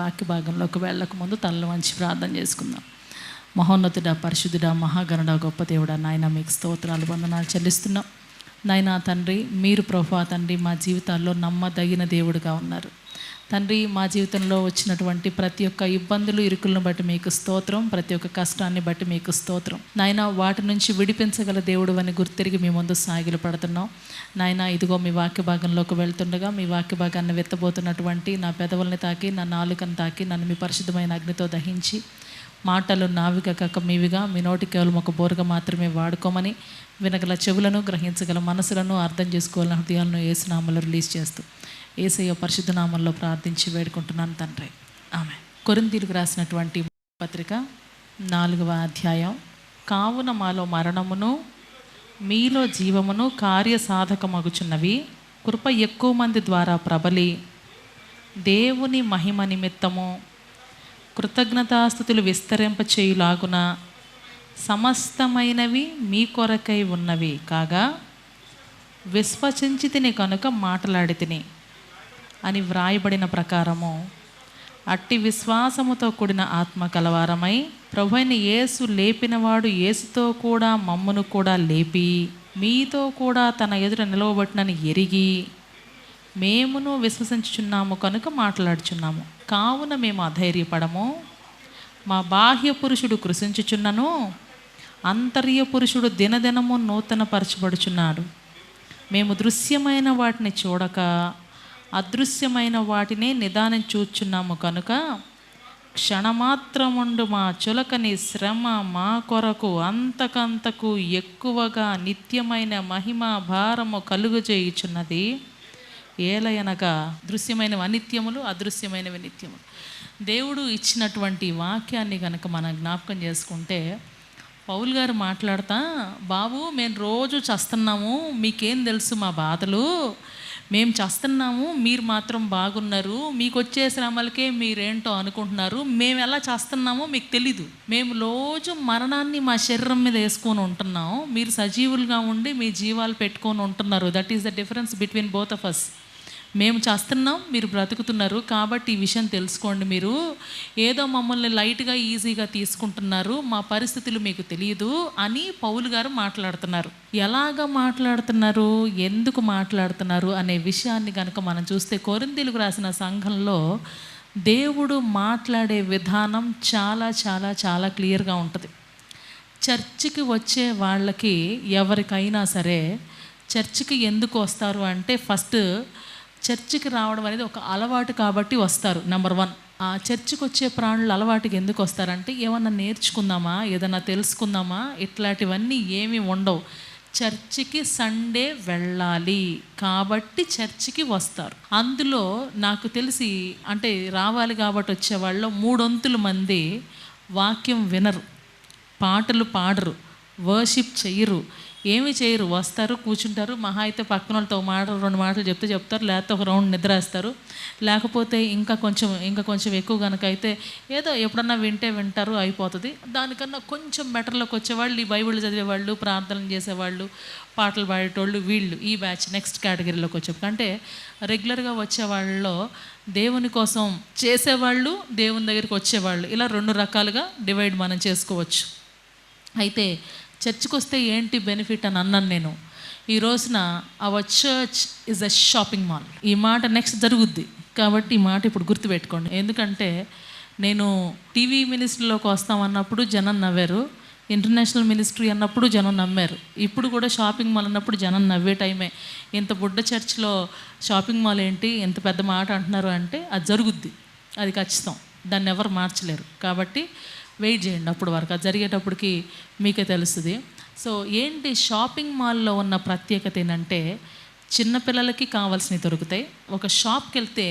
వాక్య భాగంలోకి వెళ్ళక ముందు తలలు వంచి ప్రార్థన చేసుకుందాం. మహోన్నతుడా, పరిశుద్ధుడా, మహాగణుడా, గొప్ప దేవుడా, నాయన మీకు స్తోత్రాలు, వందనాలు చెల్లిస్తున్నాం. నాయన తండ్రి, మీరు ప్రభువా తండ్రి మా జీవితాల్లో నమ్మదగిన దేవుడిగా ఉన్నారు. తండ్రి, మా జీవితంలో వచ్చినటువంటి ప్రతి ఒక్క ఇబ్బందులు, ఇరుకులను బట్టి మీకు స్తోత్రం. ప్రతి ఒక్క కష్టాన్ని బట్టి మీకు స్తోత్రం. నాయన, వాటి నుంచి విడిపించగల దేవుడు అని గుర్తిరిగి మీ ముందు సాగిలు పడుతున్నాం. నాయన, ఇదిగో మీ వాక్య భాగంలోకి వెళ్తుండగా మీ వాక్య భాగాన్ని వెత్తబోతున్నటువంటి నా పెదవుల్ని తాకి, నా నాలుకను తాకి, నన్ను మీ పరిశుద్ధమైన అగ్నితో దహించి, మాటలు నావిగా కాక మీవిగా, మీ నోటి కేవలం ఒక బోరుగా మాత్రమే వాడుకోమని, వినగల చెవులను, గ్రహించగల మనసులను, అర్థం చేసుకోవాలని హృదయాలను యేసు నామములో రిలీజ్ చేస్తూ యేసయ్య పరిశుద్ధ నామంలో ప్రార్థించి వేడుకుంటున్నాను తండ్రి, ఆమె. కొరింథీయులకు రాసినటువంటి పత్రిక 4వ అధ్యాయం. కావున మాలో మరణమును మీలో జీవమును కార్యసాధకమగుచున్నవి, కృప ఎక్కువ మంది ద్వారా ప్రబలి దేవుని మహిమ నిమిత్తము కృతజ్ఞతాస్తుతులు విస్తరింపచేయులాగున సమస్తమైనవి మీ కొరకై ఉన్నవి కాగా, విశ్వసించి తిని కనుక మాట్లాడి తిని అని వ్రాయబడిన ప్రకారము అట్టి విశ్వాసముతో కూడిన ఆత్మ కలవారమై, ప్రభువైన యేసు లేపినవాడు యేసుతో కూడా మమ్మును కూడా లేపి మీతో కూడా తన ఎదుట నిలవబట్టినని ఎరిగి మేమును విశ్వసించుచున్నాము కనుక మాట్లాడుచున్నాము. కావున మేము అధైర్యపడము. మా బాహ్య పురుషుడు కృషించుచున్నను, అంతర్య పురుషుడు దినదినము నూతనపరచబడుచున్నాడు. మేము దృశ్యమైన వాటిని చూడక అదృశ్యమైన వాటినే నిదానం చూచున్నాము కనుక, క్షణమాత్రముండు మా చులకని శ్రమ మా కొరకు అంతకంతకు ఎక్కువగా నిత్యమైన మహిమ భారము కలుగజేయుచున్నది. ఏలయనగా దృశ్యమైనవి అనిత్యములు, అదృశ్యమైనవి నిత్యములు. దేవుడు ఇచ్చినటువంటి వాక్యాన్ని కనుక మనం జ్ఞాపకం చేసుకుంటే, పౌలు గారు మాట్లాడతా, బాబు మేము రోజు చస్తున్నాము, మీకేం తెలుసు మా బాధలు, మేము చేస్తున్నాము, మీరు మాత్రం బాగున్నారు, మీకు వచ్చే శ్రమలకే మీరేంటో అనుకుంటున్నారు, మేము ఎలా చేస్తున్నామో మీకు తెలీదు. మేము రోజు మరణాన్ని మా శరీరం మీద వేసుకొని ఉంటున్నాం, మీరు సజీవులుగా ఉండి మీ జీవాలు పెట్టుకొని ఉంటున్నారు. That is the difference between both of us. మేము చేస్తున్నాం, మీరు బ్రతుకుతున్నారు. కాబట్టి ఈ విషయం తెలుసుకోండి. మీరు ఏదో మమ్మల్ని లైట్గా ఈజీగా తీసుకుంటున్నారు, మా పరిస్థితులు మీకు తెలియదు అని పౌలు గారు మాట్లాడుతున్నారు. ఎలాగ మాట్లాడుతున్నారు, ఎందుకు మాట్లాడుతున్నారు అనే విషయాన్ని కనుక మనం చూస్తే, కొరింథీయులకు రాసిన సంఘంలో దేవుడు మాట్లాడే విధానం చాలా చాలా చాలా క్లియర్గా ఉంటుంది. చర్చికి వచ్చే వాళ్ళకి ఎవరికైనా సరే చర్చికి ఎందుకు వస్తారు అంటే, ఫస్ట్ చర్చికి రావడం అనేది ఒక అలవాటు కాబట్టి వస్తారు. నెంబర్ 1. ఆ చర్చికి వచ్చే ప్రాణులు అలవాటుకి ఎందుకు వస్తారంటే, ఏమన్నా నేర్చుకుందామా, ఏదన్నా తెలుసుకుందామా, ఇట్లాంటివన్నీ ఏమీ ఉండవు. చర్చికి సండే వెళ్ళాలి కాబట్టి చర్చికి వస్తారు. అందులో నాకు తెలిసి అంటే రావాలి కాబట్టి వచ్చేవాళ్ళు 3/4 మంది వాక్యం వినరు, పాటలు పాడరు, వర్షిప్ చెయ్యరు, ఏమి చేయరు. వస్తారు, కూర్చుంటారు, మహా అయితే పక్కన వాళ్ళతో మాటలు 2 మాటలు చెప్తారు, లేకపోతే ఒక రౌండ్ నిద్రేస్తారు, లేకపోతే ఇంకా కొంచెం ఎక్కువ కనుక అయితే ఏదో ఎప్పుడన్నా వింటారు, అయిపోతుంది. దానికన్నా కొంచెం బెటర్లోకి వచ్చేవాళ్ళు, ఈ బైబిల్ చదివేవాళ్ళు, ప్రార్థనలు చేసేవాళ్ళు, పాటలు పాడేటోళ్ళు, వీళ్ళు ఈ బ్యాచ్ నెక్స్ట్ కేటగిరీలోకి వచ్చేప్పుడు. అంటే రెగ్యులర్గా వచ్చేవాళ్ళలో దేవుని కోసం చేసేవాళ్ళు, దేవుని దగ్గరికి వచ్చేవాళ్ళు, ఇలా 2 రకాలుగా డివైడ్ మనం చేసుకోవచ్చు. అయితే చర్చ్కి వస్తే ఏంటి బెనిఫిట్ అని అన్నాను నేను. ఈ రోజున our church is a shopping mall. ఈ మాట నెక్స్ట్ జరుగుద్ది కాబట్టి ఈ మాట ఇప్పుడు గుర్తుపెట్టుకోండి. ఎందుకంటే నేను టీవీ మినిస్ట్రీలోకి వస్తామన్నప్పుడు జనం నవ్వారు, ఇంటర్నేషనల్ మినిస్ట్రీ అన్నప్పుడు జనం నమ్మారు, ఇప్పుడు కూడా షాపింగ్ మాల్ అన్నప్పుడు జనం నవ్వే టైమే. ఇంత బుడ్డ చర్చ్లో షాపింగ్ మాల్ ఏంటి, ఎంత పెద్ద మాట అంటున్నారు అంటే అది జరుగుద్ది, అది ఖచ్చితం, దాన్ని ఎవరు మార్చలేరు. కాబట్టి వెయిట్ చేయండి, అప్పుడు వరకు అది జరిగేటప్పటికి మీకే తెలుస్తుంది. సో ఏంటి షాపింగ్ మాల్లో ఉన్న ప్రత్యేకత ఏంటంటే, చిన్నపిల్లలకి కావాల్సినవి దొరుకుతాయి. ఒక షాప్కి వెళ్తే,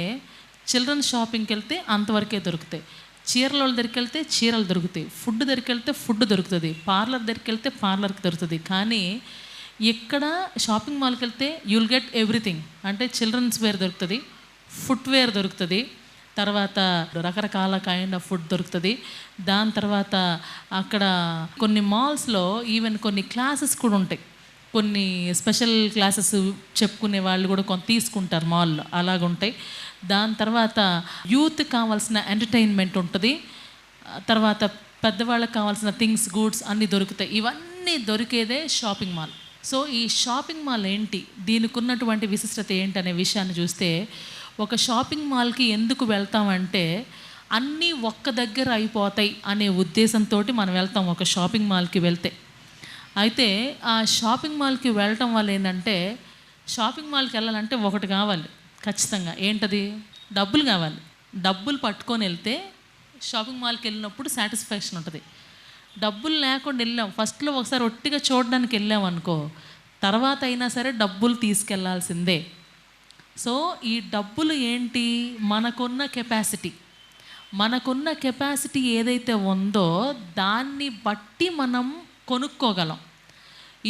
చిల్డ్రన్ షాపింగ్కి వెళ్తే అంతవరకే దొరుకుతాయి. చీరల దగ్గరికి వెళ్తే చీరలు దొరుకుతాయి, ఫుడ్ దగ్గరికి వెళ్తే ఫుడ్ దొరుకుతుంది, పార్లర్ దగ్గరికి వెళ్తే పార్లర్కి దొరుకుతుంది. కానీ ఇక్కడ షాపింగ్ మాల్కి వెళ్తే యుల్ గెట్ ఎవ్రీథింగ్. అంటే చిల్డ్రన్స్ వేర్ దొరుకుతుంది, ఫుట్వేర్ దొరుకుతుంది, తర్వాత రకరకాల కైండ్ ఆఫ్ ఫుడ్ దొరుకుతుంది. దాని తర్వాత అక్కడ కొన్ని మాల్స్లో ఈవెన్ కొన్ని క్లాసెస్ కూడా ఉంటాయి. కొన్ని స్పెషల్ క్లాసెస్ చెప్పుకునే వాళ్ళు కూడా కొంత తీసుకుంటారు మాల్లో, అలాగుంటాయి. దాని తర్వాత యూత్ కావాల్సిన ఎంటర్టైన్మెంట్ ఉంటుంది. తర్వాత పెద్దవాళ్ళకి కావాల్సిన థింగ్స్, గూడ్స్ అన్నీ దొరుకుతాయి. ఇవన్నీ దొరికేదే షాపింగ్ మాల్. సో ఈ షాపింగ్ మాల్ ఏంటి, దీనికి ఉన్నటువంటి విశిష్టత ఏంటి అనే విషయాన్ని చూస్తే, ఒక షాపింగ్ మాల్కి ఎందుకు వెళ్తామంటే అన్నీ ఒక్క దగ్గర అయిపోతాయి అనే ఉద్దేశంతో మనం వెళ్తాం ఒక షాపింగ్ మాల్కి వెళ్తే. అయితే ఆ షాపింగ్ మాల్కి వెళ్ళటం వల్ల ఏంటంటే, షాపింగ్ మాల్కి వెళ్ళాలంటే ఒకటి కావాలి ఖచ్చితంగా, ఏంటది? డబ్బులు కావాలి. డబ్బులు పట్టుకొని వెళ్తే షాపింగ్ మాల్కి వెళ్ళినప్పుడు సాటిస్ఫాక్షన్ ఉంటుంది. డబ్బులు లేకుండా వెళ్ళాం, ఫస్ట్లో ఒకసారి ఒట్టిగా చూడడానికి వెళ్ళాం అనుకో, తర్వాత అయినా సరే డబ్బులు తీసుకెళ్లాల్సిందే. సో ఈ డబ్బులు ఏంటి, మనకున్న కెపాసిటీ ఏదైతే ఉందో దాన్ని బట్టి మనం కొనుక్కోగలం.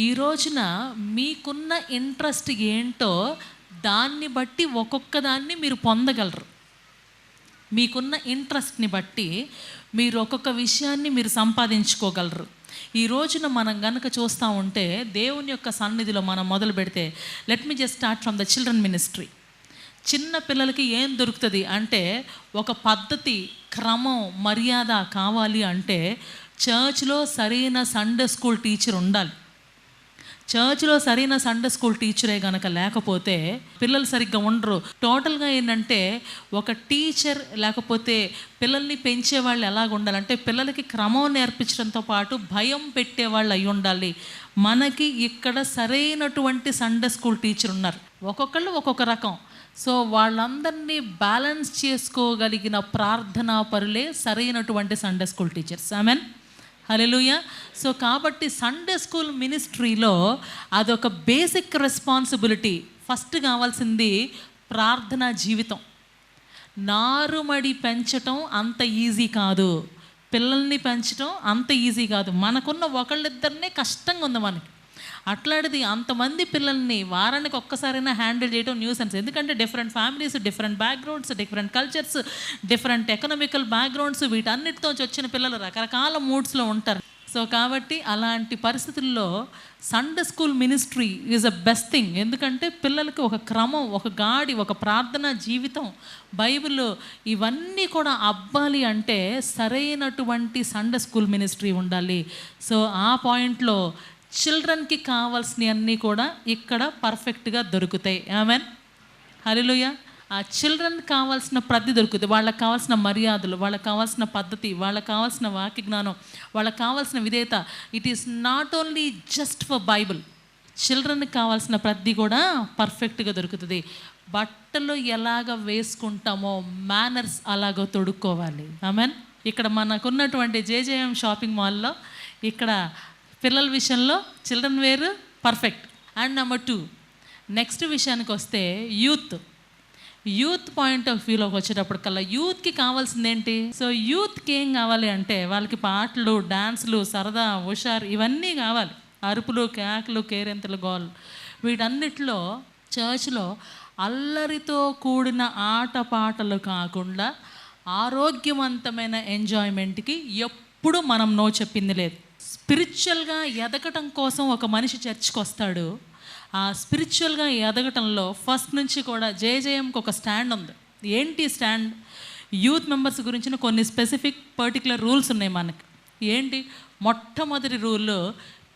ఈ రోజున మీకున్న ఇంట్రెస్ట్ ఏంటో దాన్ని బట్టి ఒక్కొక్క దాన్ని మీరు పొందగలరు. మీకున్న ఇంట్రెస్ట్ని బట్టి మీరు ఒక్కొక్క విషయాన్ని మీరు సంపాదించుకోగలరు. ఈ రోజున మనం గనుక చూస్తూ ఉంటే దేవుని యొక్క సన్నిధిలో మనం మొదలు పెడితే, let me just start from the children ministry. చిన్న పిల్లలకి ఏం దొరుకుతుంది అంటే, ఒక పద్ధతి, క్రమం, మర్యాద కావాలి అంటే చర్చ్లో సరైన సండే స్కూల్ టీచర్ ఉండాలి. చర్చ్లో సరైన సండే స్కూల్ టీచరే కనుక లేకపోతే పిల్లలు సరిగ్గా ఉండరు. టోటల్గా ఏంటంటే, ఒక టీచర్ లేకపోతే పిల్లల్ని పెంచేవాళ్ళు ఎలాగ ఉండాలంటే, పిల్లలకి క్రమం నేర్పించడంతో పాటు భయం పెట్టేవాళ్ళు అయి ఉండాలి. మనకి ఇక్కడ సరైనటువంటి సండే స్కూల్ టీచర్ ఉన్నారు, ఒక్కొక్కళ్ళు ఒక్కొక్క రకం. సో వాళ్ళందరినీ బ్యాలెన్స్ చేసుకోగలిగిన ప్రార్థనా పరులే సరైనటువంటి సండే స్కూల్ టీచర్స్. ఆమెన్, హల్లెలూయా. సో కాబట్టి సండే స్కూల్ మినిస్ట్రీలో అదొక బేసిక్ రెస్పాన్సిబిలిటీ. ఫస్ట్ కావాల్సింది ప్రార్థనా జీవితం. నారుమడి పెంచటం అంత ఈజీ కాదు, పిల్లల్ని పెంచడం అంత ఈజీ కాదు. మనకున్న ఒకళ్ళిద్దరినే కష్టంగా ఉంది మనకి. అట్లాంటిది అంతమంది పిల్లల్ని వారానికి ఒక్కసారైనా హ్యాండిల్ చేయడం న్యూసెన్స్. ఎందుకంటే different families, different backgrounds, different cultures, different economical backgrounds, వీటన్నిటితో వచ్చిన పిల్లలు రకరకాల మూడ్స్లో ఉంటారు. సో కాబట్టి అలాంటి పరిస్థితుల్లో Sunday school ministry is a best thing. ఎందుకంటే పిల్లలకి ఒక క్రమం, ఒక గాడి, ఒక ప్రార్థనా జీవితం, బైబిల్, ఇవన్నీ కూడా అబ్బాలి అంటే సరైనటువంటి సండే స్కూల్ మినిస్ట్రీ ఉండాలి. సో ఆ పాయింట్లో చిల్డ్రన్కి కావాల్సినవి అన్నీ కూడా ఇక్కడ పర్ఫెక్ట్గా దొరుకుతాయి. ఆమెన్, హల్లెలూయా. ఆ చిల్డ్రన్ కావాల్సిన ప్రతి దొరుకుతుంది. వాళ్ళకి కావాల్సిన మర్యాదలు, వాళ్ళకి కావాల్సిన పద్ధతి, వాళ్ళకి కావాల్సిన వాక్య జ్ఞానం, వాళ్ళకి కావాల్సిన విధేయత. It is not only just for Bible. చిల్డ్రన్కి కావాల్సిన ప్రతి కూడా పర్ఫెక్ట్గా దొరుకుతుంది. బట్టలు ఎలాగ వేసుకుంటామో మేనర్స్ అలాగ తొడుక్కోవాలి. ఆమెన్. ఇక్కడ మనకున్నటువంటి జేజేఎం షాపింగ్ మాల్లో ఇక్కడ పిల్లల విషయంలో children were perfect. And number 2, next విషయానికి వస్తే యూత్ పాయింట్ ఆఫ్ వ్యూలోకి వచ్చేటప్పటికల్లా యూత్కి కావాల్సింది ఏంటి? సో యూత్కి ఏం కావాలి అంటే, వాళ్ళకి పాటలు, డాన్సులు, సరదా, హుషారు, ఇవన్నీ కావాలి. అరుపులు, కేకలు, కేరింతలు, గోల్, వీటన్నిటిలో చర్చ్లో అల్లరితో కూడిన ఆటపాటలు కాకుండా ఆరోగ్యవంతమైన ఎంజాయ్మెంట్కి ఎప్పుడు మనం నో చెప్పింది లేదు. స్పిరిచువల్గా ఎదగటం కోసం ఒక మనిషి చర్చ్కి వస్తాడు. ఆ స్పిరిచువల్గా ఎదగటంలో ఫస్ట్ నుంచి కూడా జేజేఎంకి ఒక స్టాండ్ ఉంది. ఏంటి స్టాండ్? యూత్ మెంబర్స్ గురించిన కొన్ని స్పెసిఫిక్ పర్టికులర్ రూల్స్ ఉన్నాయి మనకి. ఏంటి? మొట్టమొదటి రూల్,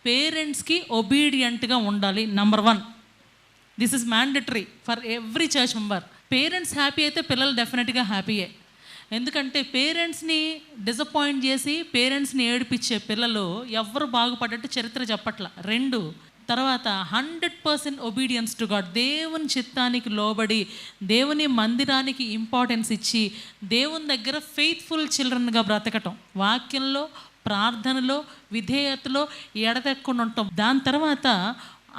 పేరెంట్స్కి ఒబీడియంట్గా ఉండాలి. Number 1, this is mandatory for every church member. Parents happy అయితే పిల్లలు డెఫినెట్గా హ్యాపీయే. ఎందుకంటే పేరెంట్స్ని డిసప్పాయింట్ చేసి పేరెంట్స్ని ఏడిపించే పిల్లలు ఎవ్వరు బాగుపడ్డట్టు చరిత్ర చెప్పట్ల. 2, తర్వాత 100% ఒబీడియన్స్ టు గాడ్. దేవుని చిత్తానికి లోబడి, దేవుని మందిరానికి ఇంపార్టెన్స్ ఇచ్చి, దేవుని దగ్గర ఫెయిత్ఫుల్ చిల్డ్రన్గా బ్రతకటం, వాక్యంలో, ప్రార్థనలో, విధేయతలో ఎడతెక్కకుండా ఉంటాం. దాని తర్వాత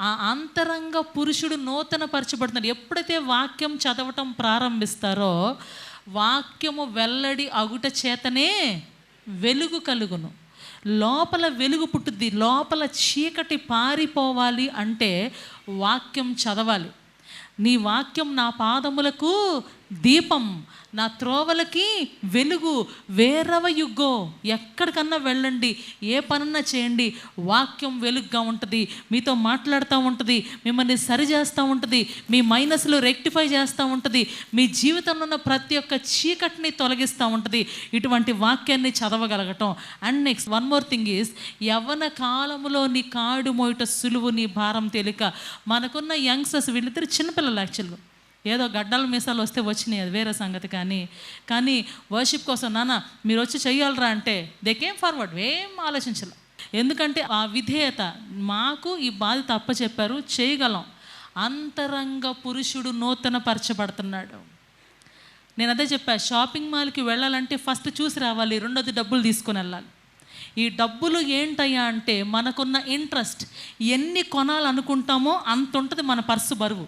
ఆ అంతరంగ పురుషుడు నూతన పరచబడుతున్నాడు. ఎప్పుడైతే వాక్యం చదవటం ప్రారంభిస్తారో, వాక్యము వెల్లడి అగుట చేతనే వెలుగు కలుగును. లోపల వెలుగు పుట్టుద్ది. లోపల చీకటి పారిపోవాలి అంటే వాక్యం చదవాలి. నీ వాక్యం నా పాదములకు దీపం, నా త్రోవలకి వెలుగు. వేరవ యుగో, ఎక్కడికన్నా వెళ్ళండి, ఏ పనన్నా చేయండి, వాక్యం వెలుగుగా ఉంటుంది, మీతో మాట్లాడుతూ ఉంటుంది, మిమ్మల్ని సరి చేస్తూ ఉంటుంది, మీ మైనస్లు రెక్టిఫై చేస్తూ ఉంటుంది, మీ జీవితంలో ఉన్న ప్రతి ఒక్క చీకటిని తొలగిస్తూ ఉంటుంది ఇటువంటి వాక్యాన్ని చదవగలగటం. And next one more thing is, యవ్వన కాలములో నీ కాడు మోయట సులువు, నీ భారం తేలిక. మనకున్న యంగ్స్టర్స్ వీళ్ళిద్దరు చిన్నపిల్లలు యాక్చువల్గా, ఏదో గడ్డల మీసాలు వస్తే వచ్చినాయి, అది వేరే సంగతి. కానీ వర్షిప్ కోసం నాన్న మీరు వచ్చి చెయ్యాలరా అంటే దే కేమ్ ఫార్వర్డ్, ఏం ఆలోచించాలి. ఎందుకంటే ఆ విధేయత, మాకు ఈ బాధ్యత అప్పచెప్పారు, చేయగలం. అంతరంగ పురుషుడు నూతన పరచబడుతున్నాడు. నేను అదే చెప్పా, షాపింగ్ మాల్కి వెళ్ళాలంటే ఫస్ట్ చూసి రావాలి, రెండోది డబ్బులు తీసుకొని వెళ్ళాలి. ఈ డబ్బులు ఏంటయ్యా అంటే మనకున్న ఇంట్రెస్ట్, ఎన్ని కొనాలనుకుంటామో అంత ఉంటుంది మన పర్సు బరువు,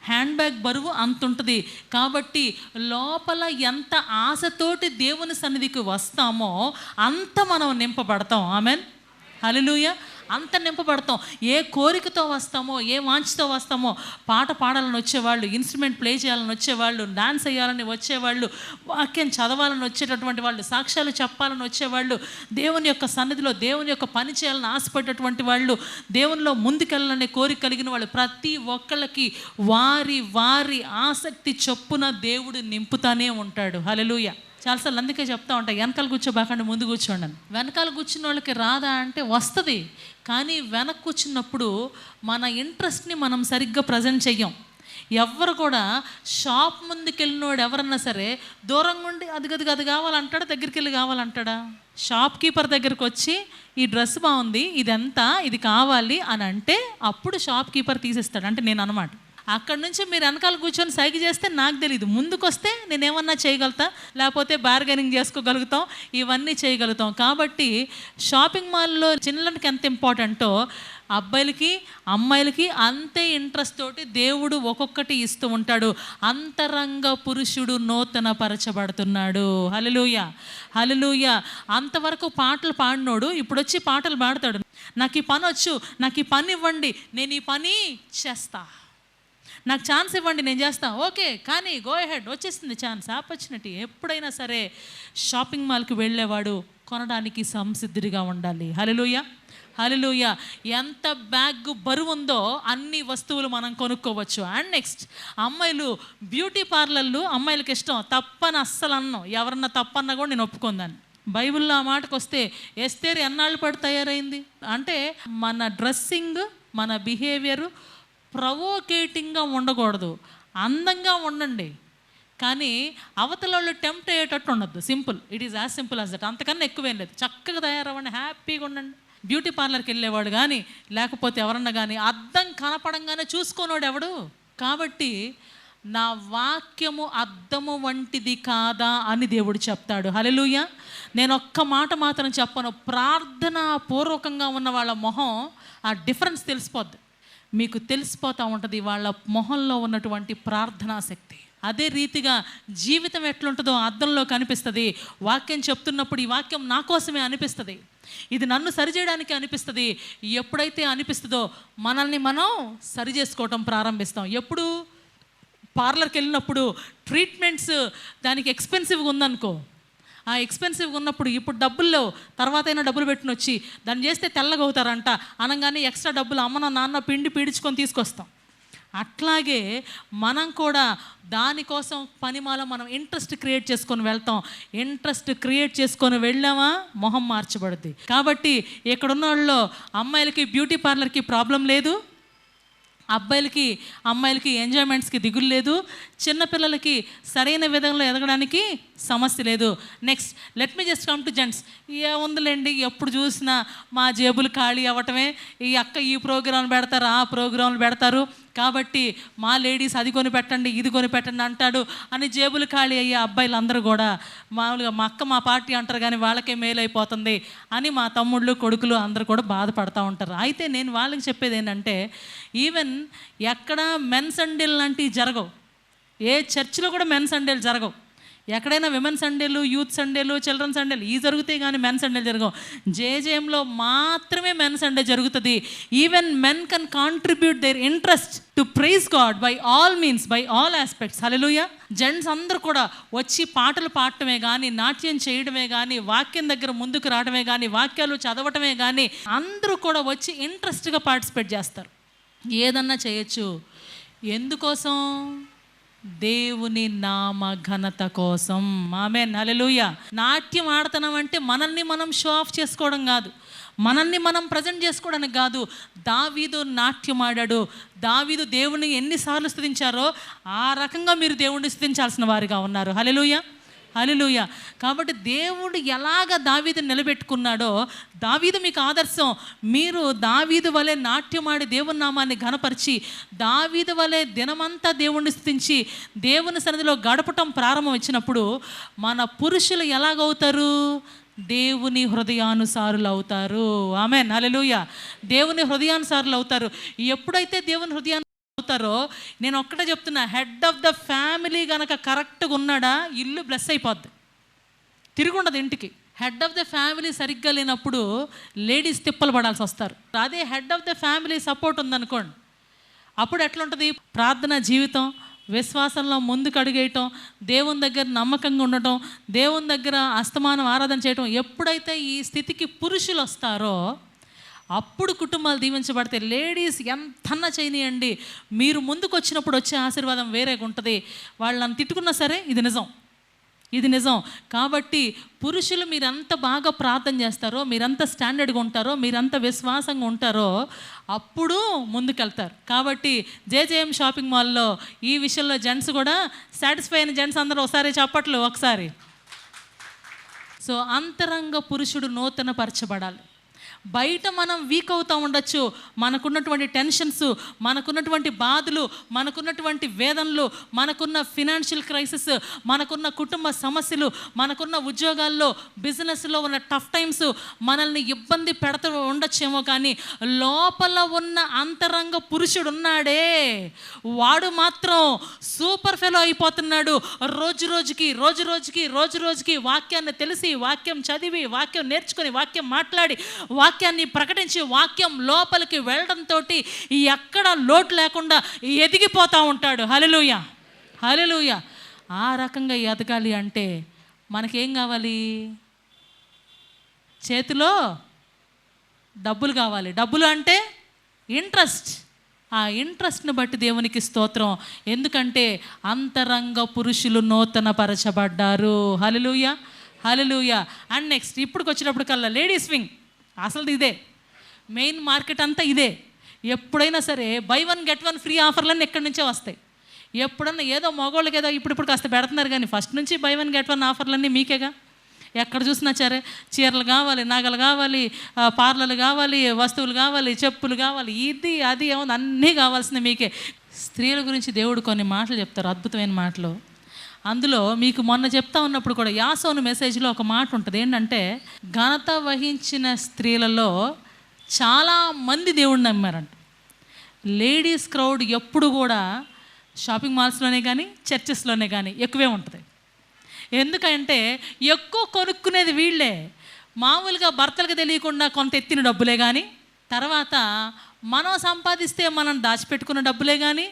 హ్యాండ్ బ్యాగ్ బరువు అంత ఉంటుంది. కాబట్టి లోపల ఎంత ఆశతోటి దేవుని సన్నిధికి వస్తామో అంత మనం నింపబడతాం. ఆమెన్, హల్లెలూయా. అంత నింపబడతాం. ఏ కోరికతో వస్తామో, ఏ వాంఛతో వస్తామో, పాట పాడాలని వచ్చేవాళ్ళు, ఇన్స్ట్రుమెంట్ ప్లే చేయాలని వచ్చేవాళ్ళు, డాన్స్ వేయాలని వచ్చేవాళ్ళు, వాక్యం చదవాలని వచ్చేటటువంటి వాళ్ళు, సాక్ష్యాలు చెప్పాలని వచ్చేవాళ్ళు, దేవుని యొక్క సన్నిధిలో దేవుని యొక్క పని చేయాలని ఆశపడేటటువంటి వాళ్ళు, దేవునిలో ముందుకెళ్ళాలనే కోరిక కలిగిన వాళ్ళు, ప్రతి ఒక్కళ్ళకి వారి వారి ఆసక్తి చొప్పున దేవుడు నింపుతానే ఉంటాడు. హల్లెలూయా. చాలాసార్లు అందుకే చెప్తా ఉంటాయి, వెనకాల కూర్చోబాకండి ముందు కూర్చోండి. వెనకాల కూర్చున్న వాళ్ళకి రాదా అంటే వస్తుంది, కానీ వెనక్కి కూర్చున్నప్పుడు మన ఇంట్రెస్ట్ని మనం సరిగ్గా ప్రజెంట్ చెయ్యం. ఎవరు కూడా షాప్ ముందుకు వెళ్ళినోడు ఎవరన్నా సరే దూరంగా ఉండి అది కావాలంటాడా, దగ్గరికి వెళ్ళి కావాలంటాడా? షాప్ కీపర్ దగ్గరికి వచ్చి ఈ డ్రెస్ బాగుంది, ఇది ఎంత, ఇది కావాలి అని అంటే అప్పుడు షాప్ కీపర్ తీసేస్తాడు. అంటే నేను అన్నమాట. అక్కడ నుంచి మీరు వెనకాల కూర్చొని సైగ చేస్తే నాకు తెలియదు, ముందుకు వస్తే నేనేమన్నా చేయగలుగుతా, లేకపోతే బార్గెనింగ్ చేసుకోగలుగుతాం, ఇవన్నీ చేయగలుగుతాం. కాబట్టి షాపింగ్ మాల్లో చిన్నలకి ఎంత ఇంపార్టెంటో అబ్బాయిలకి అమ్మాయిలకి అంతే ఇంట్రెస్ట్ తోటి దేవుడు ఒక్కొక్కటి ఇస్తూ ఉంటాడు. అంతరంగ పురుషుడు నూతన పరచబడుతున్నాడు. హల్లెలూయా, హల్లెలూయా. అంతవరకు పాటలు పాడినోడు ఇప్పుడు వచ్చి పాటలు పాడతాడు. నాకు ఈ పని వచ్చు, నాకు ఈ పని ఇవ్వండి, నేను ఈ పని చేస్తా, నాకు ఛాన్స్ ఇవ్వండి, నేను చేస్తాను. ఓకే, కానీ గో అహెడ్, వచ్చేసింది ఛాన్స్, ఆపర్చునిటీ. ఎప్పుడైనా సరే షాపింగ్ మాల్కి వెళ్ళేవాడు కొనడానికి సంసిద్ధుడిగా ఉండాలి. హల్లెలూయా, హల్లెలూయా. ఎంత బ్యాగ్ బరువు ఉందో అన్ని వస్తువులు మనం కొనుక్కోవచ్చు. అండ్ నెక్స్ట్ అమ్మాయిలు బ్యూటీ పార్లర్లు అమ్మాయిలకి ఇష్టం, తప్పని అస్సలు అన్నం, ఎవరన్నా తప్పన్నా కూడా నేను ఒప్పుకుందాన్ని. బైబిల్లో ఆ మాటకు వస్తే ఎస్తేరు ఎన్నాళ్ళు పడి తయారైంది అంటే మన డ్రెస్సింగ్, మన బిహేవియరు ప్రవోకేటింగ్గా ఉండకూడదు, అందంగా ఉండండి, కానీ అవతల వాళ్ళు టెంప్ట్ అయ్యేటట్టు ఉండద్దు. Simple, it is as simple as that. అంతకన్నా ఎక్కువేం లేదు. చక్కగా తయారవ్వండి, హ్యాపీగా ఉండండి. బ్యూటీ పార్లర్కి వెళ్ళేవాడు కానీ లేకపోతే ఎవరన్నా కానీ అద్దం కనపడంగానే చూసుకోనోడు ఎవడు. కాబట్టి నా వాక్యము అద్దము వంటిది కాదా అని దేవుడు చెప్తాడు. హల్లెలూయా. నేను ఒక్క మాట మాత్రం చెప్పను, ప్రార్థన పూర్వకంగా ఉన్న వాళ్ళ మొహం ఆ డిఫరెన్స్ తెలిసిపోద్ది, మీకు తెలిసిపోతూ ఉంటుంది వాళ్ళ మొహంలో ఉన్నటువంటి ప్రార్థనా శక్తి. అదే రీతిగా జీవితం ఎట్లుంటుందో అద్దంలో కనిపిస్తుంది. వాక్యం చెప్తున్నప్పుడు ఈ వాక్యం నా కోసమే అనిపిస్తుంది, ఇది నన్ను సరిచేయడానికి అనిపిస్తుంది. ఎప్పుడైతే అనిపిస్తుందో మనల్ని మనం సరి చేసుకోవటం ప్రారంభిస్తాం. ఎప్పుడు పార్లర్కి వెళ్ళినప్పుడు ట్రీట్మెంట్స్ దానికి ఎక్స్పెన్సివ్గా ఉందనుకో, ఆ ఎక్స్పెన్సివ్గా ఉన్నప్పుడు ఇప్పుడు డబ్బుల్లో తర్వాత అయినా డబ్బులు పెట్టుకుని వచ్చి దాన్ని చేస్తే తెల్లగా అవుతారంట అనగానే ఎక్స్ట్రా డబ్బులు అమ్మనో నాన్న పిండి పీడించుకొని తీసుకొస్తాం. అట్లాగే మనం కూడా దానికోసం పనిమాల మనం ఇంట్రెస్ట్ క్రియేట్ చేసుకొని వెళ్తాం. ఇంట్రెస్ట్ క్రియేట్ చేసుకొని వెళ్ళామా మొహం మార్చబడుద్ది. కాబట్టి ఇక్కడున్న వాళ్ళు అమ్మాయిలకి బ్యూటీ పార్లర్కి ప్రాబ్లం లేదు, అబ్బాయిలకి అమ్మాయిలకి ఎంజాయ్మెంట్స్కి దిగులు లేదు, చిన్నపిల్లలకి సరైన విధంలో ఎదగడానికి సమస్య లేదు. Next let me just come to gents. ఏముందిలేండి, ఎప్పుడు చూసినా మా జేబులు ఖాళీ అవ్వటమే, ఈ అక్క ఈ ప్రోగ్రాంలు పెడతారు, ఆ ప్రోగ్రాంలు పెడతారు, కాబట్టి మా లేడీస్ అది కొని పెట్టండి, ఇది కొని పెట్టండి అంటాడు అని జేబులు ఖాళీ అయ్యే అబ్బాయిలు అందరూ కూడా మామూలుగా మా అక్క మా పార్టీ అంటారు కానీ వాళ్ళకే మేలు అయిపోతుంది అని మా తమ్ముళ్ళు కొడుకులు అందరూ కూడా బాధపడతా ఉంటారు. అయితే నేను వాళ్ళకి చెప్పేది ఏంటంటే, ఈవెన్ ఎక్కడ మెన్స్ అండేలు లాంటివి జరగవు, ఏ చర్చిలో కూడా మెన్స్ అండేలు జరగవు. ఎక్కడైనా విమెన్ సండేలు, యూత్ సండేలు, చిల్డ్రన్ సండేలు ఈ జరుగుతాయి కానీ మెన్ సండేలు జరగవు. జేజేఎంలో మాత్రమే మెన్ సండే జరుగుతుంది. Even men can contribute their interest to praise God by all means, by all aspects. Hallelujah. Gents అందరూ కూడా వచ్చి పాటలు పాడటమే కానీ, నాట్యం చేయడమే కానీ, వాక్యం దగ్గర ముందుకు రావడమే కానీ, వాక్యాలు చదవటమే కానీ అందరూ కూడా వచ్చి ఇంట్రెస్ట్గా పార్టిసిపేట్ చేస్తారు. ఏదన్నా చేయొచ్చు. ఎందుకోసం? దేవుని నామ ఘనత కోసం. ఆమేన్, హల్లెలూయా. నాట్యం ఆడుతున్నామంటే మనల్ని మనం షో ఆఫ్ చేసుకోవడం కాదు, మనల్ని మనం ప్రజెంట్ చేసుకోవడానికి కాదు. దావీదు నాట్యం ఆడాడు. దావీదు దేవుని ఎన్నిసార్లు స్తుతించారో ఆ రకంగా మీరు దేవుడిని స్తుతించాల్సిన వారిగా ఉన్నారు. హల్లెలూయా, హల్లెలూయా. కాబట్టి దేవుడు ఎలాగ దావీదుని నిలబెట్టుకున్నాడో, దావీదు మీకు ఆదర్శం. మీరు దావీదు వలె నాట్యమాడి దేవుని నామాన్ని ఘనపరిచి, దావీదు వలె దినమంతా దేవుణ్ణి స్తుతించి దేవుని సన్నిధిలో గడపటం ప్రారంభం ఇచ్చినప్పుడు మన పురుషులు ఎలాగవుతారు? దేవుని హృదయానుసారులు అవుతారు. ఆమేన్, హల్లెలూయా. దేవుని హృదయానుసారులు అవుతారు. ఎప్పుడైతే దేవుని హృదయాన్ని అవుతారో, నేను ఒక్కటే చెప్తున్నా, హెడ్ ఆఫ్ ద ఫ్యామిలీ గనక కరెక్ట్గా ఉన్నాడా ఇల్లు బ్లెస్ అయిపోద్ది, తిరుగుండదు ఇంటికి. హెడ్ ఆఫ్ ద ఫ్యామిలీ సరిగ్గా లేనప్పుడు లేడీస్ తిప్పలు పడాల్సి వస్తారు. అదే head of the family support ఉందనుకోండి, అప్పుడు ఎట్లుంటుంది? ప్రార్థన జీవితం, విశ్వాసంలో ముందుకు అడుగేయటం, దేవుని దగ్గర నమ్మకంగా ఉండటం, దేవుని దగ్గర అస్తమానం ఆరాధన చేయటం. ఎప్పుడైతే ఈ స్థితికి పురుషులు వస్తారో అప్పుడు కుటుంబాలు దీవించబడతాయి. లేడీస్ ఎంతన్నా చేయనియండి, మీరు ముందుకు వచ్చినప్పుడు వచ్చే ఆశీర్వాదం వేరేగా ఉంటుంది. వాళ్ళు నన్ను తిట్టుకున్నా సరే ఇది నిజం, ఇది నిజం. కాబట్టి పురుషులు మీరంత బాగా ప్రార్థన చేస్తారో, మీరంత స్టాండర్డ్గా ఉంటారో, మీరంత విశ్వాసంగా ఉంటారో అప్పుడు ముందుకెళ్తారు. కాబట్టి జేజేఎం షాపింగ్ మాల్లో ఈ విషయంలో జెంట్స్ కూడా సాటిస్ఫై అయిన జెంట్స్ అందరూ ఒకసారి చప్పట్లు ఒకసారి. సో అంతరంగ పురుషుడు నూతన పరచబడాలి. బయట మనం వీక్ అవుతూ ఉండొచ్చు, మనకున్నటువంటి టెన్షన్స్, మనకున్నటువంటి బాధలు, మనకున్నటువంటి వేదనలు, మనకున్న ఫినాన్షియల్ క్రైసిస్, మనకున్న కుటుంబ సమస్యలు, మనకున్న ఉద్యోగాల్లో బిజినెస్లో ఉన్న టఫ్ టైమ్స్ మనల్ని ఇబ్బంది పెడుతూ ఉండొచ్చేమో, కానీ లోపల ఉన్న అంతరంగ పురుషుడు ఉన్నాడే వాడు మాత్రం సూపర్ ఫెలో అయిపోతున్నాడు. రోజు రోజుకి వాక్యాన్ని తెలిసి, వాక్యం చదివి, వాక్యం నేర్చుకొని, వాక్యం మాట్లాడి, వాక్యాన్ని ప్రకటించి, వాక్యం లోపలికి వెళ్ళడంతో ఎక్కడ లోటు లేకుండా ఎదిగిపోతూ ఉంటాడు. హల్లెలూయా, హల్లెలూయా. ఆ రకంగా ఎదగాలి అంటే మనకేం కావాలి? చేతిలో డబ్బులు కావాలి. డబ్బులు అంటే ఇంట్రెస్ట్. ఆ ఇంట్రెస్ట్ని బట్టి దేవునికి స్తోత్రం. ఎందుకంటే అంతరంగ పురుషులు నూతన పరచబడ్డారు. హల్లెలూయా, హల్లెలూయా. అండ్ నెక్స్ట్ ఇప్పటికి వచ్చినప్పుడు కల్లా లేడీస్ వింగ్ అసలు ఇదే మెయిన్ మార్కెట్ అంతా ఇదే. ఎప్పుడైనా సరే buy one get one free ఆఫర్లన్నీ ఎక్కడి నుంచే వస్తాయి. ఎప్పుడన్నా ఏదో మగవాళ్ళకి ఏదో ఇప్పుడు కాస్త పెడుతున్నారు, కానీ ఫస్ట్ నుంచి బై వన్ గెట్ వన్ ఆఫర్లన్నీ మీకేగా. ఎక్కడ చూసినా సరే చీరలు కావాలి, నగలు కావాలి, పార్లర్లు కావాలి, వస్తువులు కావాలి, చెప్పులు కావాలి, ఇది అది ఏమో అన్నీ కావాల్సింది మీకే. స్త్రీల గురించి దేవుడు కొన్ని మాటలు చెప్తారు, అద్భుతమైన మాటలు. అందులో మీకు మొన్న చెప్తా ఉన్నప్పుడు కూడా యాసోను మెసేజ్లో ఒక మాట ఉంటుంది. ఏంటంటే, ఘనత వహించిన స్త్రీలలో చాలామంది దేవుడిని నమ్మారంట. లేడీస్ క్రౌడ్ ఎప్పుడు కూడా షాపింగ్ మాల్స్లోనే కానీ చర్చెస్లోనే కానీ ఎక్కువే ఉంటుంది. ఎందుకంటే ఎక్కువ కొనుక్కునేది వీళ్ళే. మామూలుగా భర్తలకు తెలియకుండా కొంత ఎత్తిన డబ్బులే కానీ, తర్వాత మనం సంపాదిస్తే మనం దాచిపెట్టుకున్న డబ్బులే కానీ,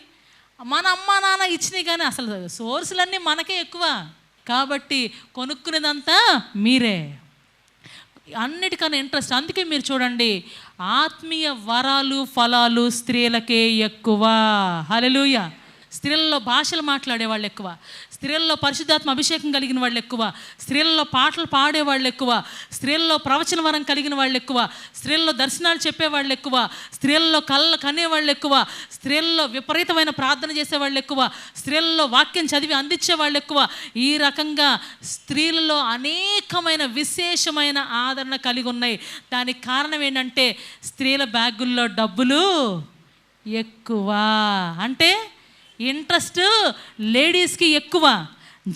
మన అమ్మ నాన్న ఇచ్చినాయి కానీ, అసలు సోర్సులన్నీ మనకే ఎక్కువ. కాబట్టి కొనుక్కునేదంతా మీరే. అన్నిటికన్నా ఇంట్రెస్ట్. అందుకే మీరు చూడండి, ఆత్మీయ వరాలు ఫలాలు స్త్రీలకే ఎక్కువ. హల్లెలూయా. స్త్రీలలో భాషలు మాట్లాడే వాళ్ళు ఎక్కువ, స్త్రీలలో పరిశుద్ధాత్మ అభిషేకం కలిగిన వాళ్ళు ఎక్కువ, స్త్రీలలో పాటలు పాడేవాళ్ళు ఎక్కువ, స్త్రీలలో ప్రవచన వరం కలిగిన వాళ్ళు ఎక్కువ, స్త్రీలలో దర్శనాలు చెప్పేవాళ్ళు ఎక్కువ, స్త్రీలలో కళ్ళ కనేవాళ్ళు ఎక్కువ, స్త్రీలలో విపరీతమైన ప్రార్థన చేసేవాళ్ళు ఎక్కువ, స్త్రీలలో వాక్యం చదివి అందించే వాళ్ళు ఎక్కువ. ఈ రకంగా స్త్రీలలో అనేకమైన విశేషమైన ఆదరణ కలిగి ఉన్నాయి. దానికి కారణం ఏంటంటే స్త్రీల బ్యాగుల్లో డబ్బులు ఎక్కువ. అంటే ఇంట్రెస్ట్ లేడీస్కి ఎక్కువ.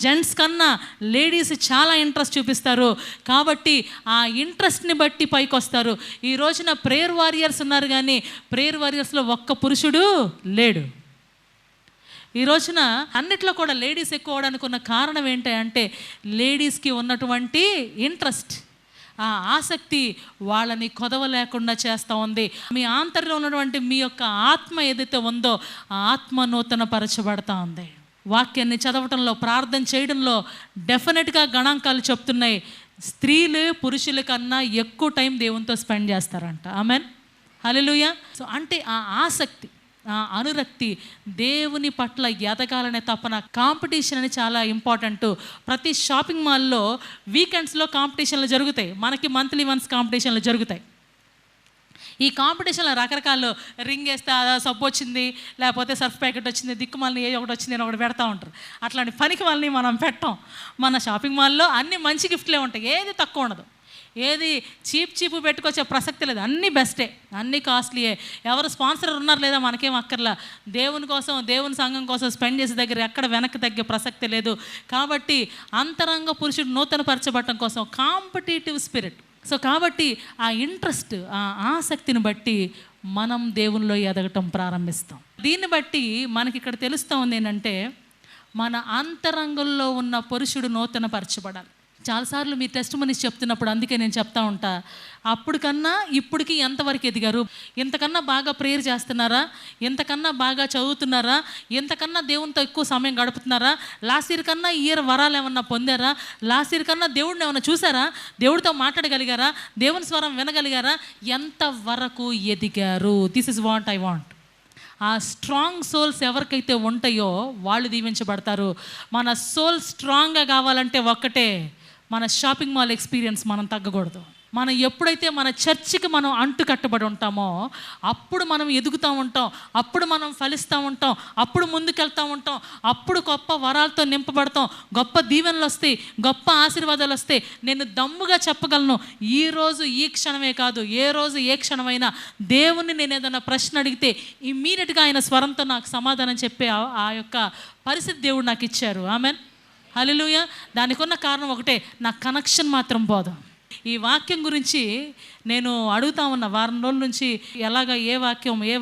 జెంట్స్ కన్నా లేడీస్ చాలా ఇంట్రెస్ట్ చూపిస్తారు. కాబట్టి ఆ ఇంట్రెస్ట్ని బట్టి పైకి వస్తారు. ఈ రోజున ప్రేయర్ వారియర్స్ ఉన్నారు, కానీ ప్రేయర్ వారియర్స్లో ఒక్క పురుషుడు లేడు. ఈ రోజున అన్నిట్లో కూడా లేడీస్ ఎక్కువ అవడానికి ఉన్న కారణం ఏంటి అంటే లేడీస్కి ఉన్నటువంటి ఇంట్రెస్ట్, ఆ ఆసక్తి వాళ్ళని కొదవలేకుండా చేస్తూ ఉంది. మీ ఆంతర్యంలో ఉన్నటువంటి మీ యొక్క ఆత్మ ఏదైతే ఉందో ఆ ఆత్మ నూతన పరచబడతా ఉంది. వాక్యాన్ని చదవటంలో, ప్రార్థన చేయడంలో డెఫినెట్గా గణాంకాలు చెప్తున్నాయి. స్త్రీలు పురుషుల కన్నా ఎక్కువ టైం దేవునితో స్పెండ్ చేస్తారంట. ఆమెన్, హల్లెలూయా. సో అంటే ఆ ఆసక్తి, ఆ అనురక్తి, దేవుని పట్ల ఎదగాలనే తపన. కాంపిటీషన్ అని చాలా ఇంపార్టెంట్. ప్రతి షాపింగ్ మాల్లో వీకెండ్స్లో కాంపిటీషన్లు జరుగుతాయి. మనకి మంత్లీ వన్స్ కాంపిటీషన్లు జరుగుతాయి. ఈ కాంపిటీషన్లో రకరకాలు రింగ్ వేస్తే సబ్బు వచ్చింది, లేకపోతే సర్ఫ్ ప్యాకెట్ వచ్చింది, దిక్కుమాలని ఏ ఒకటి వచ్చింది అని ఒకటి పెడతా ఉంటారు. అట్లాంటి పనికి వాళ్ళని మనం పెట్టాం. మన షాపింగ్ మాల్లో అన్ని మంచి గిఫ్ట్లే ఉంటాయి, ఏది తక్కువ ఉండదు, ఏది చీప్ పెట్టుకొచ్చే ప్రసక్తి లేదు. అన్నీ బెస్టే, అన్నీ కాస్ట్లీయే. ఎవరు స్పాన్సర్ ఉన్నారు లేదా మనకేం అక్కర్లా. దేవుని కోసం, దేవుని సంఘం కోసం స్పెండ్ చేసే దగ్గర ఎక్కడ వెనక్కి తగ్గే ప్రసక్తి లేదు. కాబట్టి అంతరంగ పురుషుడు నూతన పరచబడటం కోసం కాంపిటేటివ్ స్పిరిట్. సో కాబట్టి ఆ ఇంట్రెస్ట్, ఆ ఆసక్తిని బట్టి మనం దేవునిలో ఎదగటం ప్రారంభిస్తాం. దీన్ని బట్టి మనకి ఇక్కడ తెలుస్తూ ఉంది ఏంటంటే మన అంతరంగంలో ఉన్న పురుషుడు నూతన పరచబడాలి. చాలాసార్లు మీ టెస్ట్ మనీస్ చెప్తున్నప్పుడు అందుకే నేను చెప్తా ఉంటా, అప్పుడు కన్నా ఇప్పటికి ఎంతవరకు ఎదిగారు, ఇంతకన్నా బాగా ప్రేయర్ చేస్తున్నారా, ఇంతకన్నా బాగా చదువుతున్నారా, ఇంతకన్నా దేవునితో ఎక్కువ సమయం గడుపుతున్నారా, లాస్ట్ ఇయర్ కన్నా ఈ ఇయర్ వరాలు ఏమన్నా పొందారా, లాస్ట్ ఇయర్ కన్నా దేవుడిని ఏమన్నా చూసారా, దేవుడితో మాట్లాడగలిగారా, దేవుని స్వరం వినగలిగారా, ఎంతవరకు ఎదిగారు. This is what I want. ఆ స్ట్రాంగ్ సోల్స్ ఎవరికైతే ఉంటాయో వాళ్ళు దీవించబడతారు. మన సోల్ స్ట్రాంగ్గా కావాలంటే ఒక్కటే, మన షాపింగ్ మాల్ ఎక్స్పీరియన్స్ మనం తగ్గకూడదు. మనం ఎప్పుడైతే మన చర్చికి మనం అంటు కట్టబడి ఉంటామో అప్పుడు మనం ఎదుగుతూ ఉంటాం, అప్పుడు మనం ఫలిస్తూ ఉంటాం, అప్పుడు ముందుకెళ్తూ ఉంటాం, అప్పుడు గొప్ప వరాలతో నింపబడతాం, గొప్ప దీవెనలు వస్తాయి, గొప్ప ఆశీర్వాదాలు వస్తాయి. నేను దమ్ముగా చెప్పగలను, ఈరోజు ఈ క్షణమే కాదు, ఏ రోజు ఏ క్షణమైనా దేవుణ్ణి నేను ఏదైనా ప్రశ్న అడిగితే ఇమ్మీడియట్గా ఆయన స్వరంతో నాకు సమాధానం చెప్పే ఆ యొక్క పరిస్థితి దేవుడు నాకు ఇచ్చారు. ఆమెన్, హల్లెలూయా. దానికి ఉన్న కారణం ఒకటే, నా కనెక్షన్ మాత్రం పోదు. ఈ వాక్యం గురించి నేను అడుగుతా ఉన్న వారం రోజుల నుంచి, ఎలాగ ఏ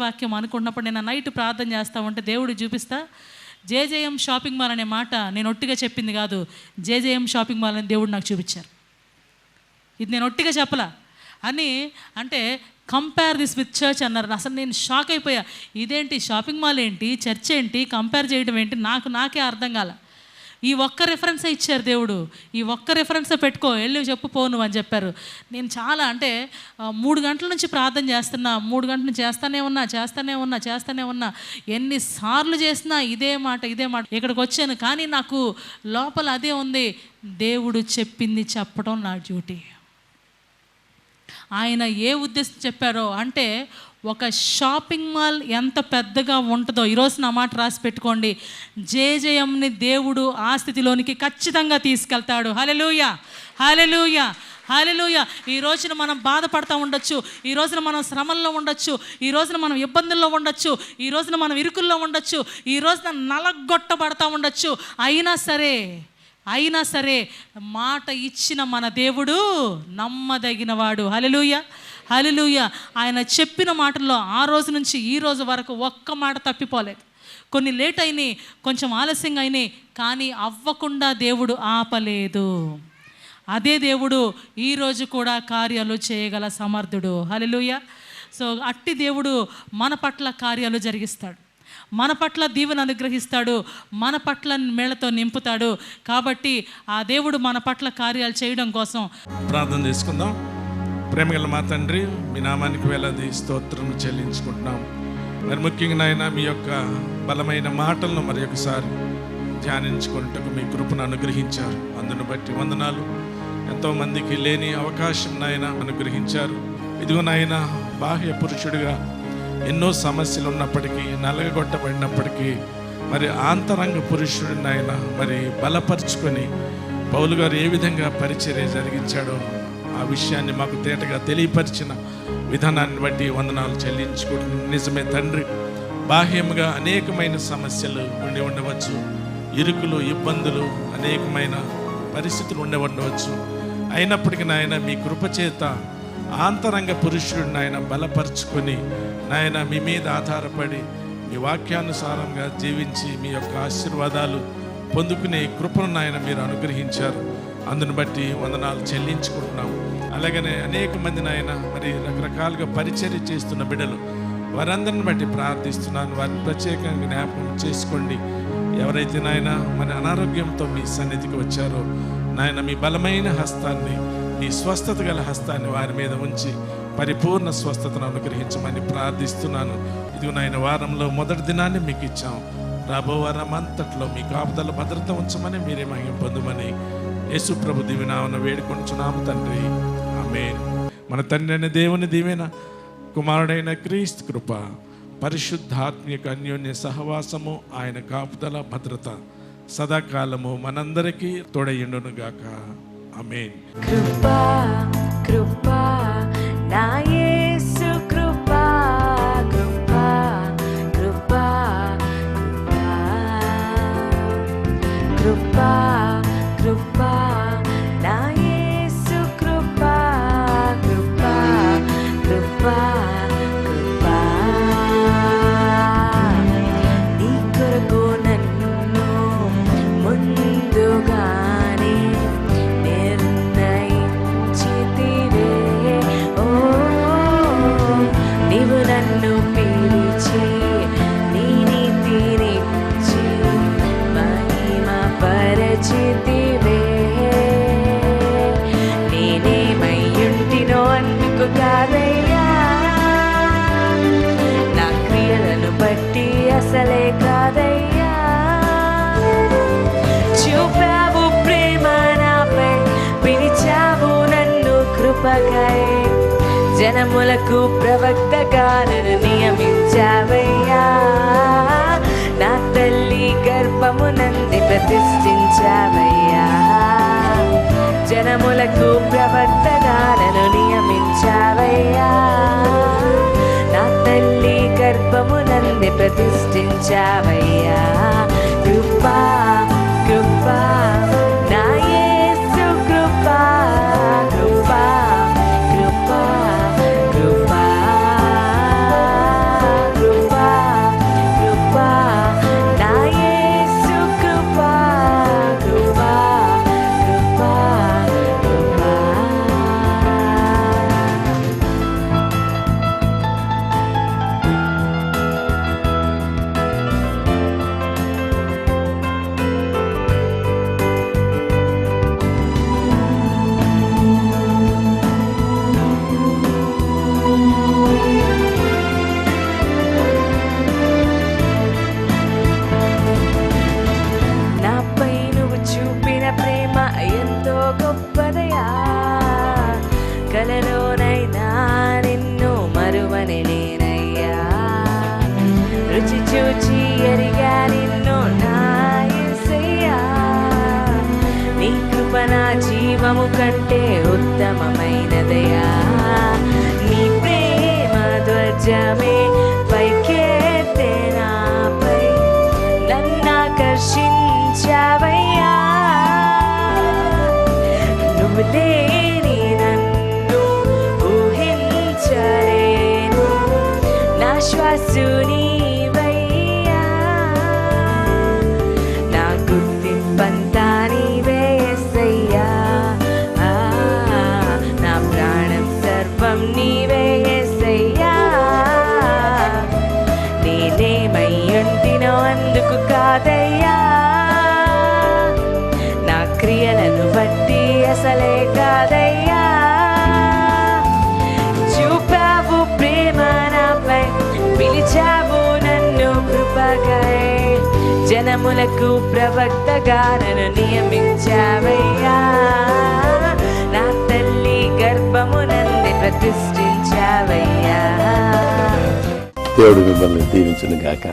వాక్యం అనుకున్నప్పుడు నేను నైట్ ప్రార్థన చేస్తూ ఉంటే దేవుడు చూపిస్తా, జేజేఎం షాపింగ్ మాల్ అనే మాట నేను ఒట్టిగా చెప్పింది కాదు, జేజేఎం షాపింగ్ మాల్ అని దేవుడు నాకు చూపించారు. ఇది నేను ఒట్టిగా చెప్పలా అని అంటే కంపేర్ దిస్ విత్ చర్చ్ అన్నారు. అసలు నేను షాక్ అయిపోయా, ఇదేంటి షాపింగ్ మాల్ ఏంటి, చర్చ్ ఏంటి, కంపేర్ చేయడం ఏంటి, నాకే అర్థం కాల. ఈ ఒక్క రెఫరెన్సే ఇచ్చారు దేవుడు, ఈ ఒక్క రెఫరెన్సే పెట్టుకో, వెళ్ళి చెప్పు పో నువ్వు అని చెప్పారు. నేను చాలా అంటే 3 గంటల నుంచి ప్రార్థన చేస్తున్నా, 3 గంటల నుంచి చేస్తానే ఉన్నా, ఎన్నిసార్లు చేసినా ఇదే మాట. ఇక్కడికి వచ్చాను కానీ నాకు లోపల అదే ఉంది, దేవుడు చెప్పింది చెప్పడం నా డ్యూటీ. ఆయన ఏ ఉద్దేశం చెప్పారో అంటే, ఒక షాపింగ్ మాల్ ఎంత పెద్దగా ఉంటుందో ఈరోజు నా మాట రాసి పెట్టుకోండి, జేజేఎంని దేవుడు ఆ స్థితిలోనికి ఖచ్చితంగా తీసుకెళ్తాడు. హల్లెలూయా, హల్లెలూయా, హల్లెలూయా. ఈ రోజున మనం బాధపడతా ఉండొచ్చు, ఈ రోజున మనం శ్రమల్లో ఉండొచ్చు, ఈ రోజున మనం ఇబ్బందుల్లో ఉండొచ్చు, ఈ రోజున మనం ఇరుకుల్లో ఉండొచ్చు, ఈ రోజున నలగొట్టబడతా ఉండొచ్చు. అయినా సరే మాట ఇచ్చిన మన దేవుడు నమ్మదగినవాడు. హల్లెలూయా, హల్లెలూయా. ఆయన చెప్పిన మాటల్లో ఆ రోజు నుంచి ఈ రోజు వరకు ఒక్క మాట తప్పిపోలేదు. కొన్ని లేట్ అయినాయి, కొంచెం ఆలస్యంగా అయినాయి, కానీ అవ్వకుండా దేవుడు ఆపలేదు. అదే దేవుడు ఈరోజు కూడా కార్యాలు చేయగల సమర్థుడు. హల్లెలూయా. సో అట్టి దేవుడు మన పట్ల కార్యాలు జరిగిస్తాడు, మన పట్ల దీవెన అనుగ్రహిస్తాడు, మన పట్ల మేళతో నింపుతాడు. కాబట్టి ఆ దేవుడు మన పట్ల కార్యాలు చేయడం కోసం ప్రార్థన చేసుకుందాం. ప్రేమగల మా తండ్రి, మీ నామానికి వేలాది స్తోత్రం చెల్లించుకుంటున్నాం. మరి ముఖ్యంగా నాయన మీ యొక్క బలమైన మాటలను మరి ఒకసారి ధ్యానించుకుంటూ మీ కృపను అనుగ్రహించారు, అందును బట్టి వందనాలు. ఎంతోమందికి లేని అవకాశం నాయన అనుగ్రహించారు. ఇదిగో నాయన, బాహ్య పురుషుడిగా ఎన్నో సమస్యలు ఉన్నప్పటికీ, నలగగొట్టబడినప్పటికీ మరి ఆంతరంగ పురుషుడిని నాయన మరి బలపరుచుకొని పౌలు గారు ఏ విధంగా పరిచర్య జరిగించాడో ఆ విషయాన్ని మాకు తేటగా తెలియపరిచిన విధానాన్ని బట్టి వందనాలు చెల్లించుకుంటున్నాం. నిజమే తండ్రి, బాహ్యంగా అనేకమైన సమస్యలు ఉండి ఉండవచ్చు, ఇరుకులు, ఇబ్బందులు, అనేకమైన పరిస్థితులు ఉండవచ్చు. అయినప్పటికీ నాయన మీ కృపచేత ఆంతరంగ పురుషుడిని నాయన బలపరుచుకొని నాయన మీ మీద ఆధారపడి మీ వాక్యానుసారంగా జీవించి మీ యొక్క ఆశీర్వాదాలు పొందుకునే కృపను నాయన మీరు అనుగ్రహించారు. అందును బట్టి వందనాలు చెల్లించుకుంటున్నాం. అలాగనే అనేక మంది నాయన మరి రకరకాలుగా పరిచర్య చేస్తున్న బిడ్డలు, వారందరిని బట్టి ప్రార్థిస్తున్నాను. వారిని ప్రత్యేకంగా జ్ఞాపకం చేసుకోండి. ఎవరైతే నాయన మన అనారోగ్యంతో మీ సన్నిధికి వచ్చారో నాయన, మీ బలమైన హస్తాన్ని, మీ స్వస్థత గల హస్తాన్ని వారి మీద ఉంచి పరిపూర్ణ స్వస్థతను అనుగ్రహించమని ప్రార్థిస్తున్నాను. ఇది నాయన వారంలో మొదటి దినాన్ని మీకు ఇచ్చాం. రాబో వారం అంతట్లో మీ కాపుదల భద్రత ఉంచమని, మీరే మహిమ పొందమని యేసు ప్రభు దివినామన వేడుకొంచున్నాము తండ్రి. ఆమేన్. మన తండ్రి అయిన దేవుని దీవెన, కుమారుడైన క్రీస్తు కృప, పరిశుద్ధాత్మిక అన్యోన్య సహవాసము, ఆయన కాపుదల భద్రత సదాకాలము మనందరికీ తోడయ్యుండును గాక. ఆమేన్. కృపా కృపా నా యేసు కృపా, కృపా కృపా కృపా కృపా నా యేసు కృపా, కృపా కృపా కృపా. నీ కొరకు నన్ను ముందుగానే నిర్ణయించితివే. ఓ నీవు నన్ను పిలిచి నీ నీతినిచ్చి మహిమ పరచితివే. నేనేమయ్యుంటినో అందుకు కాదయ్యా, నా క్రియలను బట్టి అసలే కాదయ్యా. చూపావు ప్రేమ నాపై, పిలిచావు నన్ను కృపకై, జనములకు ప్రవక్తగా నన్ను నియమించావయ్యా. నా తల్లి గర్భమునంది ప్రతిష్ఠించావయ్యా. జనములకు ప్రవక్తగా నన్ను నియమించావయ్యా. నా తల్లి గర్భమునంది ప్రతిష్ఠించావయ్యా. కృపా కృపా నా యేసు కృపా, కృపా కృపా కృపా కృపా కృపా నా యేసు కృపా, కృపా కృపా కృపా. నాపై నువ్వు చూపిన ప్రేమ ఎంతో గొప్పదయా. కలలోనైనా నిన్ను మరువని నేనయ్యా. రుచి చూచి ఎరిగా నిన్ను నా యేసయ్యా. నీ కృప నా జీవము కంటే ఉత్తమమైనదయా. నీ ప్రేమ ధ్వజమే పైకెత్తే నాపై నన్నాకర్షించావయ్యా. నువ్వు లేని నన్ను ఊహించలేను, నా శ్వాసు నీవయ్యా. నా గుర్తింపంతా నీవే యేసయ్యా. నా ప్రాణం సర్వం నీవే యేసయ్యా. నేనేమయ్యుంటినో అందుకు కాదయ్యా, నా క్రియలను బట్టి అసలే కాదయ్యా. చూపావు ప్రేమ నాపై, పిలిచావు నన్ను కృపకై, జనములకు ప్రవక్తగా నన్ను నియమించావయ్యా. నా తల్లి గర్భమునంది ప్రతిష్ఠించావయ్యా. దేవుడు మిమ్మల్ని దీవించును గాక.